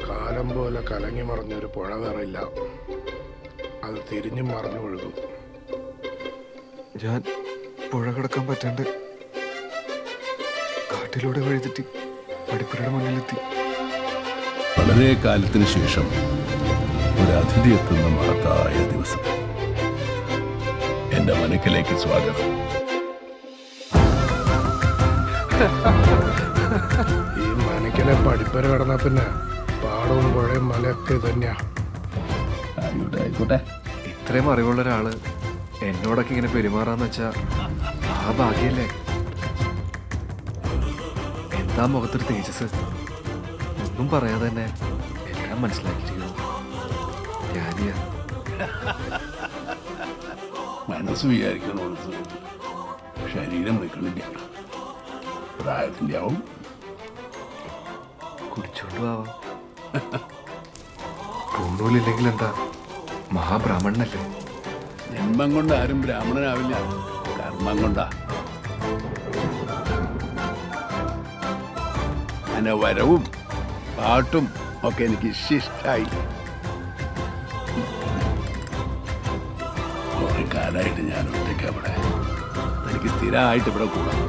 കാലം പോലെ കലങ്ങി മറിഞ്ഞൊരു പുഴ വേറില്ല. അത് തിരിഞ്ഞും മറിഞ്ഞു ഒഴുകും. ഞാൻ പുഴ കടക്കാൻ പറ്റാണ്ട് കാട്ടിലൂടെ വഴിതെറ്റി പടിപ്പുരയുടെ മുന്നിലെത്തി. വളരെ കാലത്തിന് ശേഷം ഒരു അതിഥി എത്തുന്ന മഹത്തായ ദിവസം. എന്റെ മനക്കിലേക്ക് സ്വാഗതം. ഈ മനക്കിലെ പടിപ്പുര കടന്നാ പിന്നെ പാടവും പുഴയും മലയൊക്കെ തന്നെയാ. ആയിക്കോട്ടെ. ഇത്രയും അറിവുള്ള ഒരാള് എന്നോടൊക്കെ ഇങ്ങനെ പെരുമാറാന്ന് വെച്ചാ ആ ഭാഗ്യല്ലേ. എന്താ മുഖത്തൊരു തേജസ്. ഒന്നും പറയാതെ തന്നെ എല്ലാം മനസ്സിലാക്കിയിരിക്കുന്നു. ഞാനിയാ മനസ്സ് വിചാരിക്കണോട് ശരീരം നിൽക്കണില്ല. പ്രായത്തിൻ്റെ ആവും. കുടിച്ചോണ്ട് ആവാം. പൂണൂലില്ലെങ്കിൽ എന്താ, മഹാബ്രാഹ്മണനല്ലേ. ജന്മം കൊണ്ട് ആരും ബ്രാഹ്മണനാവില്ല, കർമ്മം കൊണ്ടാ. അങ്ങനെ വരവും പാട്ടും ഒക്കെ എനിക്ക് ഇഷ്ടായി. കുറെ കാലമായിട്ട് ഞാൻ ഒറ്റയ്ക്ക് അവിടെ. എനിക്ക് സ്ഥിരമായിട്ട് ഇവിടെ കൂടാം.